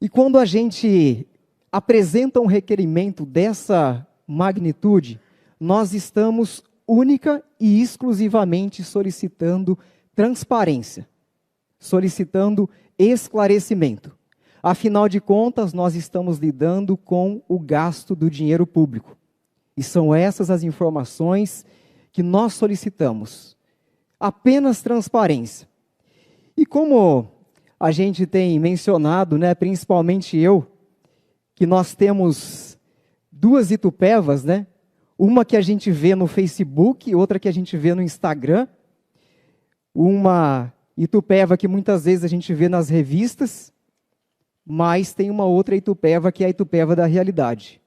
E quando a gente apresenta um requerimento dessa magnitude, nós estamos única e exclusivamente solicitando transparência, solicitando esclarecimento. Afinal de contas, nós estamos lidando com o gasto do dinheiro público. E são essas as informações que nós solicitamos. Apenas transparência. E como a gente tem mencionado, né, principalmente eu, que nós temos duas Itupevas, né? Uma que a gente vê no Facebook, outra que a gente vê no Instagram. Uma Itupeva que muitas vezes a gente vê nas revistas, mas tem uma outra Itupeva que é a Itupeva da realidade.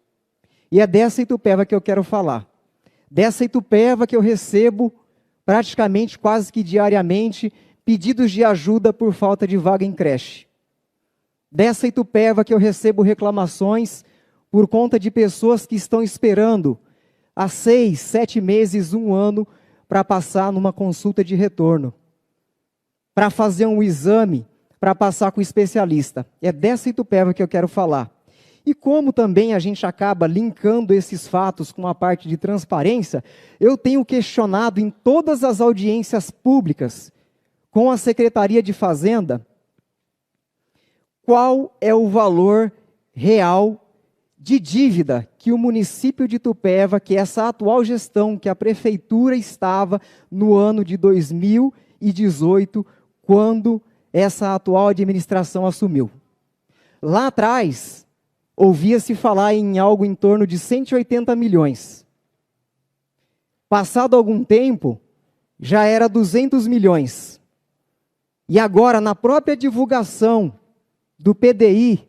E é dessa Itupeva que eu quero falar. Dessa Itupeva que eu recebo praticamente quase que diariamente pedidos de ajuda por falta de vaga em creche. Dessa Itupeva que eu recebo reclamações por conta de pessoas que estão esperando há 6, 7 meses, 1 ano para passar numa consulta de retorno, para fazer um exame, para passar com o especialista. É dessa Itupeva que eu quero falar. E como também a gente acaba linkando esses fatos com a parte de transparência, eu tenho questionado em todas as audiências públicas com a Secretaria de Fazenda qual é o valor real de dívida que o município de Itupeva, que essa atual gestão, que a prefeitura estava no ano de 2018, quando essa atual administração assumiu. Lá atrás, ouvia-se falar em algo em torno de 180 milhões. Passado algum tempo, já era 200 milhões. E agora, na própria divulgação do PDI,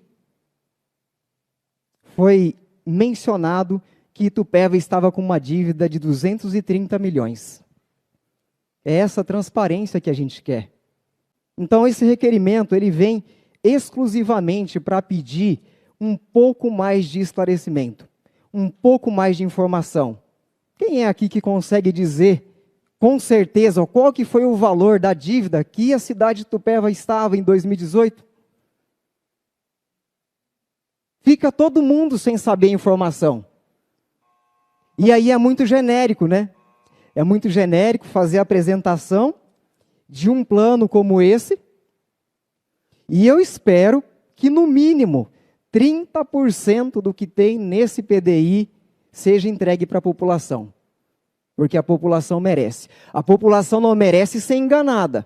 foi mencionado que Itupeva estava com uma dívida de 230 milhões. É essa transparência que a gente quer. Então, esse requerimento, ele vem exclusivamente para pedir um pouco mais de esclarecimento, um pouco mais de informação. Quem é aqui que consegue dizer com certeza qual que foi o valor da dívida que a cidade de Itupeva estava em 2018? Fica todo mundo sem saber a informação. E aí é muito genérico, né? É muito genérico fazer a apresentação de um plano como esse. E eu espero que, no mínimo, 30% do que tem nesse PDI seja entregue para a população. Porque a população merece. A população não merece ser enganada.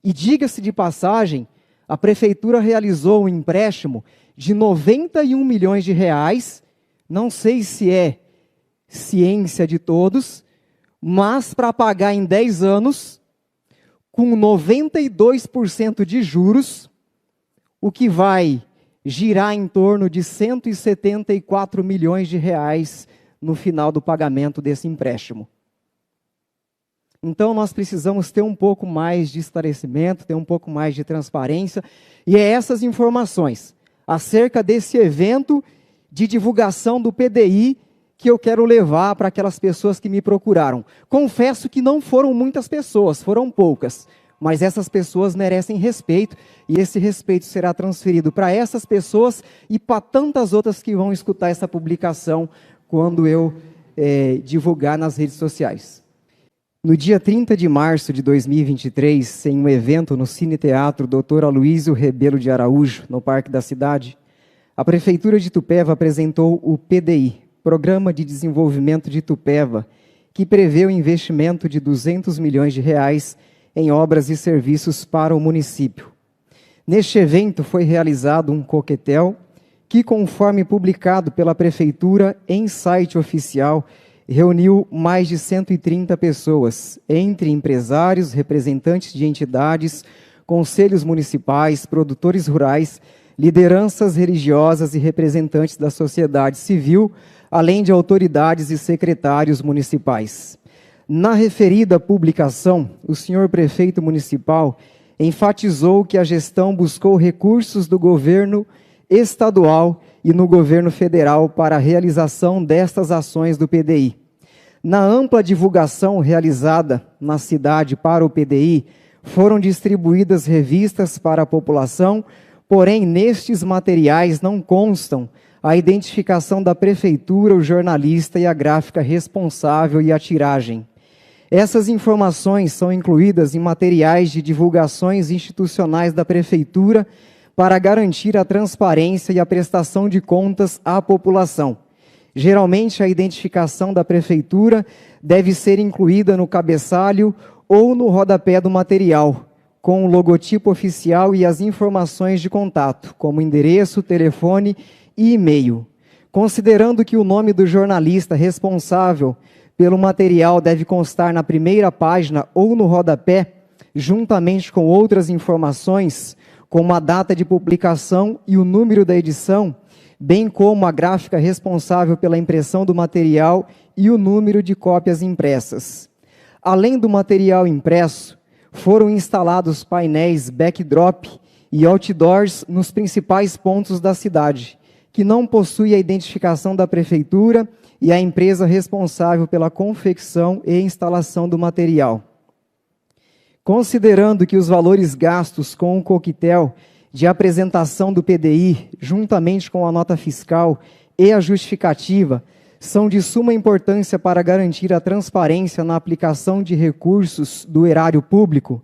E diga-se de passagem, a prefeitura realizou um empréstimo de 91 milhões de reais, não sei se é ciência de todos, mas para pagar em 10 anos, com 92% de juros, o que vai girar em torno de 174 milhões de reais no final do pagamento desse empréstimo. Então, nós precisamos ter um pouco mais de esclarecimento, ter um pouco mais de transparência, e é essas informações acerca desse evento de divulgação do PDI que eu quero levar para aquelas pessoas que me procuraram. Confesso que não foram muitas pessoas, foram poucas, mas essas pessoas merecem respeito, e esse respeito será transferido para essas pessoas e para tantas outras que vão escutar essa publicação quando eu divulgar nas redes sociais. No dia 30 de março de 2023, em um evento no Cine Teatro Dr. Aloísio Rebelo de Araújo, no Parque da Cidade, a Prefeitura de Itupeva apresentou o PDI, Programa de Desenvolvimento de Itupeva, que prevê o investimento de 200 milhões de reais em obras e serviços para o município. Neste evento foi realizado um coquetel que, conforme publicado pela Prefeitura em site oficial, reuniu mais de 130 pessoas, entre empresários, representantes de entidades, conselhos municipais, produtores rurais, lideranças religiosas e representantes da sociedade civil, além de autoridades e secretários municipais. Na referida publicação, o senhor prefeito municipal enfatizou que a gestão buscou recursos do governo estadual e no governo federal para a realização destas ações do PDI. Na ampla divulgação realizada na cidade para o PDI, foram distribuídas revistas para a população, Porém, nestes materiais não constam a identificação da prefeitura, o jornalista e a gráfica responsável e a tiragem. Essas informações são incluídas em materiais de divulgações institucionais da prefeitura para garantir a transparência e a prestação de contas à população. Geralmente, a identificação da prefeitura deve ser incluída no cabeçalho ou no rodapé do material, com o logotipo oficial e as informações de contato, como endereço, telefone e e-mail. Considerando que o nome do jornalista responsável pelo material deve constar na primeira página ou no rodapé, juntamente com outras informações, como a data de publicação e o número da edição, bem como a gráfica responsável pela impressão do material e o número de cópias impressas. Além do material impresso, foram instalados painéis backdrop e outdoors nos principais pontos da cidade, que não possui a identificação da prefeitura e a empresa responsável pela confecção e instalação do material. Considerando que os valores gastos com o coquetel de apresentação do PDI, juntamente com a nota fiscal e a justificativa, são de suma importância para garantir a transparência na aplicação de recursos do erário público,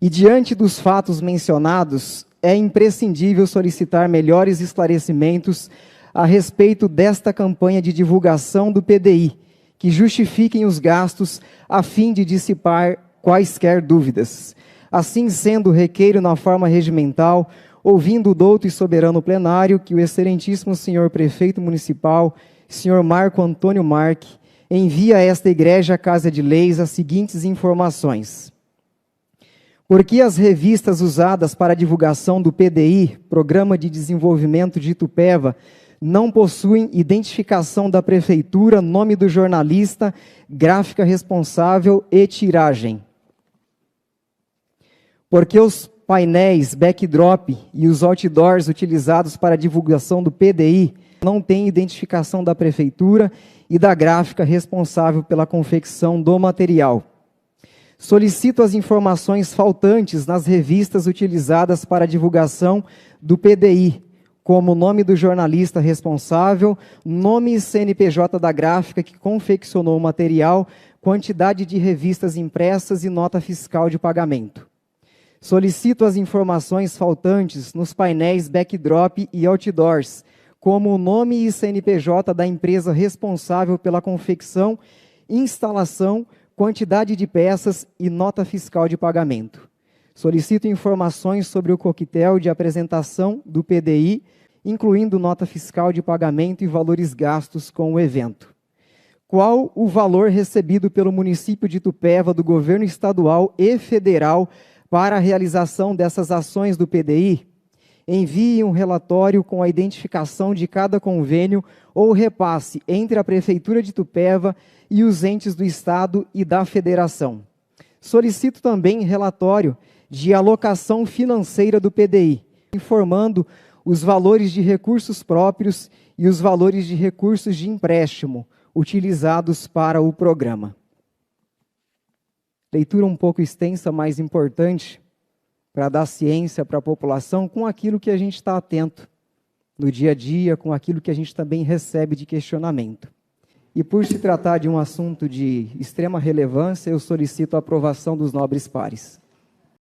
e diante dos fatos mencionados, é imprescindível solicitar melhores esclarecimentos a respeito desta campanha de divulgação do PDI, que justifiquem os gastos a fim de dissipar quaisquer dúvidas. Assim sendo, requeiro na forma regimental, ouvindo o douto e soberano plenário, que o excelentíssimo senhor prefeito municipal, senhor Marco Antônio Marque, envia a esta igreja Casa de Leis as seguintes informações. Porque as revistas usadas para a divulgação do PDI, Programa de Desenvolvimento de Itupeva, não possuem identificação da prefeitura, nome do jornalista, gráfica responsável e tiragem. Porque os painéis backdrop e os outdoors utilizados para a divulgação do PDI não têm identificação da prefeitura e da gráfica responsável pela confecção do material. Solicito as informações faltantes nas revistas utilizadas para a divulgação do PDI, como o nome do jornalista responsável, nome e CNPJ da gráfica que confeccionou o material, quantidade de revistas impressas e nota fiscal de pagamento. Solicito as informações faltantes nos painéis backdrop e outdoors, como o nome e CNPJ da empresa responsável pela confecção, instalação, quantidade de peças e nota fiscal de pagamento. Solicito informações sobre o coquetel de apresentação do PDI, incluindo nota fiscal de pagamento e valores gastos com o evento. Qual o valor recebido pelo município de Itupeva do governo estadual e federal para a realização dessas ações do PDI? Envie um relatório com a identificação de cada convênio ou repasse entre a Prefeitura de Itupeva e os entes do Estado e da Federação. Solicito também relatório de alocação financeira do PDI, informando os valores de recursos próprios e os valores de recursos de empréstimo utilizados para o programa. Leitura um pouco extensa, mas importante, para dar ciência para a população com aquilo que a gente está atento no dia a dia, com aquilo que a gente também recebe de questionamento. E por se tratar de um assunto de extrema relevância, eu solicito a aprovação dos nobres pares.